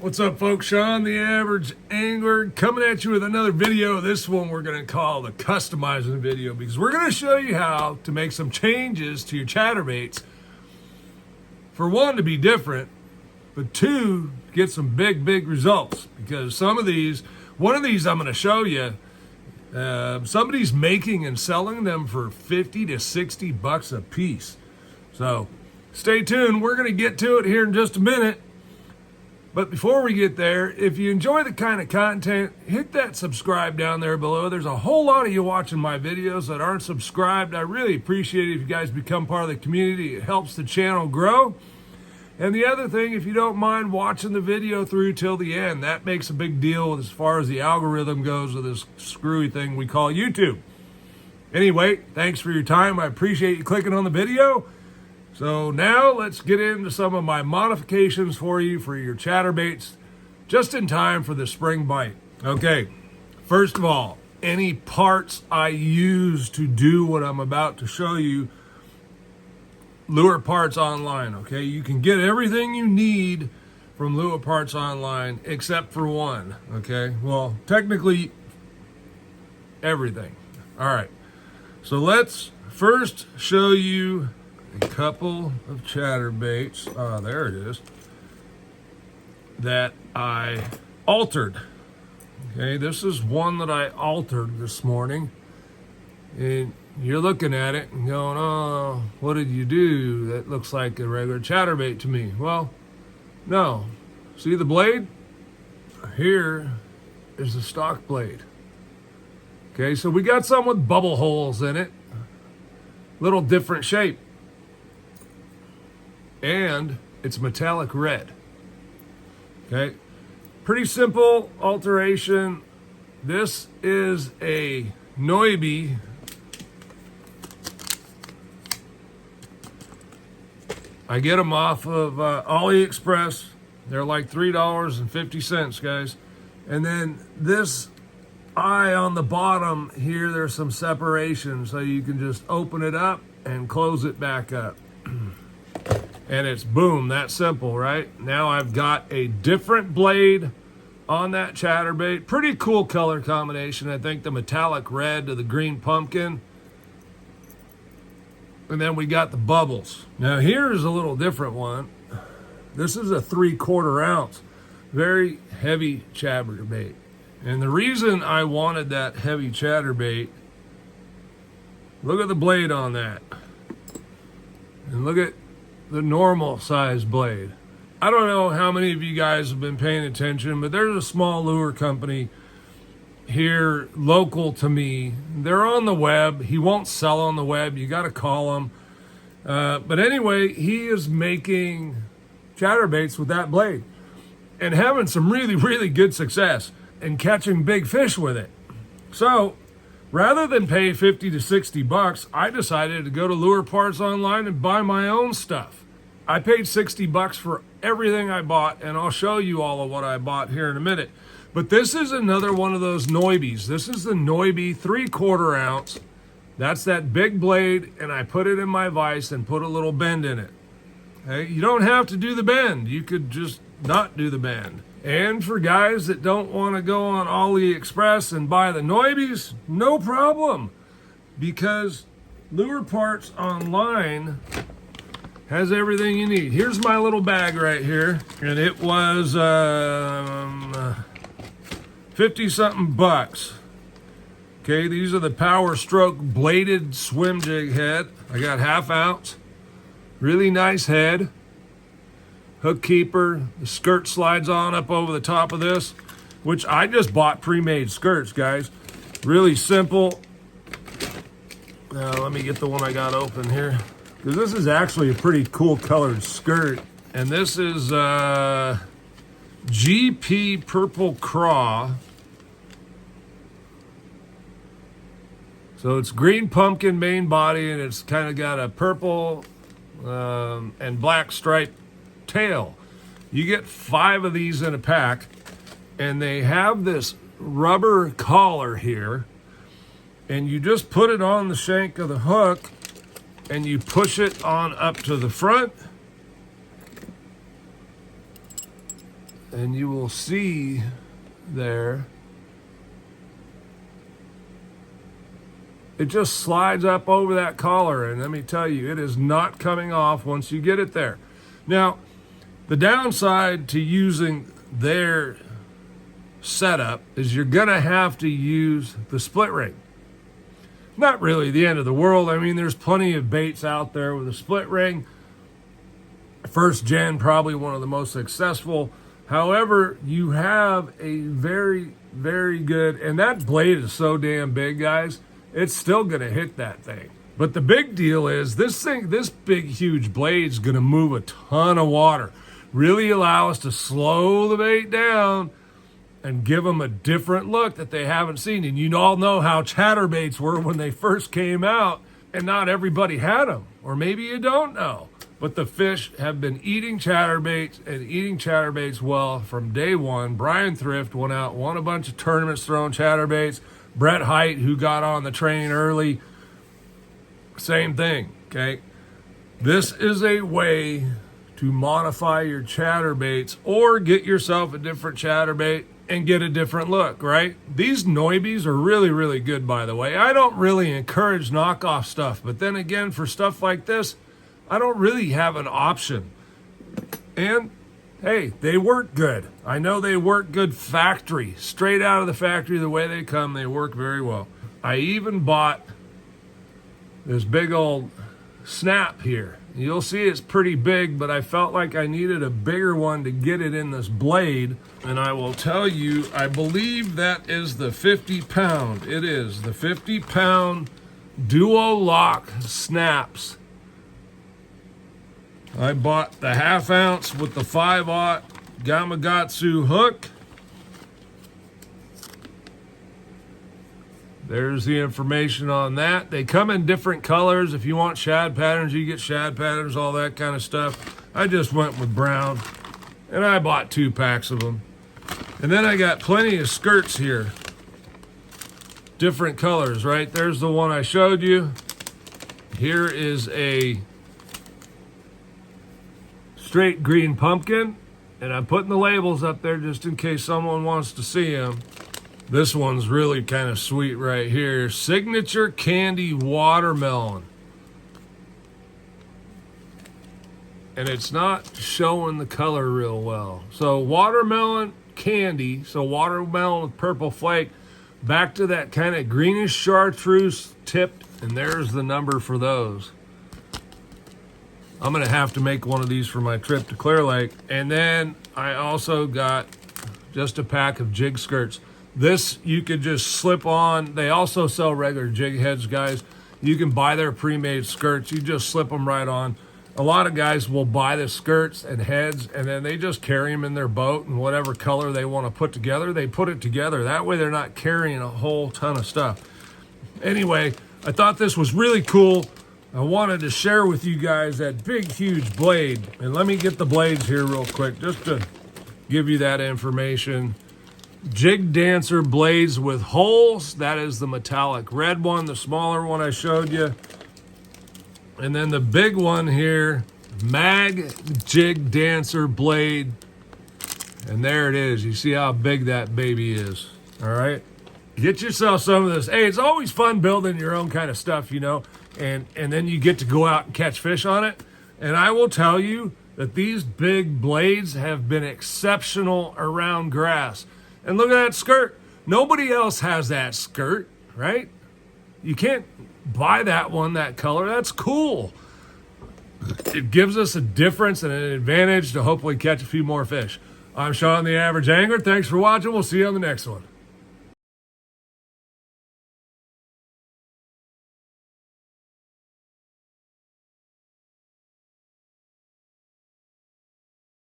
What's up, folks? Sean, the Average Angler, coming at you with another video. This one we're going to call the customizing video because we're going to show you how to make some changes to your chatterbaits. For one, to be different, but two, get some big results. Because some of these, one of these I'm going to show you, somebody's making and selling them for 50 to 60 bucks a piece. So stay tuned. We're going to get to it here in just a minute. But before we get there, if you enjoy the kind of content, hit that subscribe down there below. There's a whole lot of you watching my videos that aren't subscribed. I really appreciate it if you guys become part of the community. It helps the channel grow. And the other thing, if you don't mind watching the video through till the end, that makes a big deal as far as the algorithm goes with this screwy thing we call YouTube. Anyway, thanks for your time. I appreciate you clicking on the video. So now let's get into some of my modifications for you for your chatterbaits just in time for the spring bite. Okay, first of all, any parts I use to do what I'm about to show you, Lure Parts Online, okay? You can get everything you need from Lure Parts Online except for one, okay? Well, technically everything. All right, so let's first show you a couple of chatterbaits, there it is, that I altered. Okay, this is one that I altered this morning. And you're looking at it and going, oh, what did you do? That looks like a regular chatterbait to me. Well, no. See the blade? Here is the stock blade. Okay, so we got some with bubble holes in it. Little different shape. And it's metallic red. Okay, pretty simple alteration. This is a Noibi. I get them off of AliExpress. They're like $3.50, guys. And then this eye on the bottom here, there's some separation, so you can just open it up and close it back up. And it's boom, that simple, right? Now I've got a different blade on that chatterbait. Pretty cool color combination. I think the metallic red to the green pumpkin. And then we got the bubbles. Now here's a little different one. This is a 3/4 ounce, very heavy chatterbait. And the reason I wanted that heavy chatterbait, look at the blade on that. And look at the normal size blade. I don't know how many of you guys have been paying attention, but there's a small lure company here local to me. They're on the web. He won't sell on the web. You got to call him. But anyway, he is making chatterbaits with that blade and having some really good success and catching big fish with it. So rather than pay 50 to 60 bucks, I decided to go to Lure Parts Online and buy my own stuff. I paid 60 bucks for everything I bought, and I'll show you all of what I bought here in a minute. But this is another one of those Noibis. This is the Noibi 3/4 ounce. That's that big blade, and I put it in my vise and put a little bend in it. Okay? You don't have to do the bend. You could just not do the bend. And for guys that don't want to go on AliExpress and buy the Noibis, no problem. Because Lure Parts Online has everything you need. Here's my little bag right here. And it was 50-something bucks. Okay, these are the Power Stroke bladed swim jig head. I got 1/2 ounce. Really nice head. Hook keeper. The skirt slides on up over the top of this, which I just bought pre-made skirts, guys. Really simple. Now let me get the one I got open here, because this is actually a pretty cool colored skirt. And this is GP Purple Craw. So it's green pumpkin main body, and it's kind of got a purple and black striped tail. You get 5 of these in a pack, and they have this rubber collar here, and you just put it on the shank of the hook and you push it on up to the front, and you will see there, it just slides up over that collar, and let me tell you, it is not coming off once you get it there. Now, the downside to using their setup is you're gonna have to use the split ring. Not really the end of the world. I mean, there's plenty of baits out there with a split ring. First gen, probably one of the most successful. However, you have a very, very good, and that blade is so damn big, guys, it's still gonna hit that thing. But the big deal is this big, huge blade's gonna move a ton of water. Really allow us to slow the bait down and give them a different look that they haven't seen. And you all know how chatterbaits were when they first came out, and not everybody had them. Or maybe you don't know. But the fish have been eating chatterbaits and eating chatterbaits well from day one. Brian Thrift went out, won a bunch of tournaments throwing chatterbaits. Brett Height, who got on the train early, same thing, okay? This is a way to modify your chatterbaits or get yourself a different chatterbait and get a different look, right? These Noibies are really, really good, by the way. I don't really encourage knockoff stuff, but then again, for stuff like this, I don't really have an option. And hey, they work good. I know they work good factory. Straight out of the factory, the way they come, they work very well. I even bought this big old snap here. You'll see it's pretty big, but I felt like I needed a bigger one to get it in this blade. And I will tell you, I believe that is the 50-pound. It is the 50-pound duo lock snaps. I bought the 1/2 ounce with the 5/0 Gamakatsu hook. There's the information on that. They come in different colors. If you want shad patterns, you get shad patterns, all that kind of stuff. I just went with brown, and I bought 2 packs of them. And then I got plenty of skirts here. Different colors, right? There's the one I showed you. Here is a straight green pumpkin, and I'm putting the labels up there just in case someone wants to see them. This one's really kind of sweet right here. Signature Candy Watermelon. And it's not showing the color real well. So watermelon candy, so watermelon with purple flake, back to that kind of greenish chartreuse tipped, and there's the number for those. I'm gonna have to make one of these for my trip to Clear Lake. And then I also got just a pack of jig skirts. This you could just slip on. They also sell regular jig heads, guys. You can buy their pre-made skirts. You just slip them right on. A lot of guys will buy the skirts and heads, and then they just carry them in their boat, and whatever color they want to put together, they put it together. That way they're not carrying a whole ton of stuff. Anyway, I thought this was really cool. I wanted to share with you guys that big, huge blade. And let me get the blades here real quick, just to give you that information. Jig Dancer blades with holes. That is the metallic red one, the smaller one I showed you. And then the big one here, Mag Jig Dancer blade. And there it is. You see how big that baby is. All right. Get yourself some of this. Hey, it's always fun building your own kind of stuff, you know, and then you get to go out and catch fish on it. And I will tell you that these big blades have been exceptional around grass. And look at that skirt. Nobody else has that skirt, right? You can't buy that one, that color. That's cool. It gives us a difference and an advantage to hopefully catch a few more fish. I'm Sean, the Average Angler. Thanks for watching. We'll see you on the next one.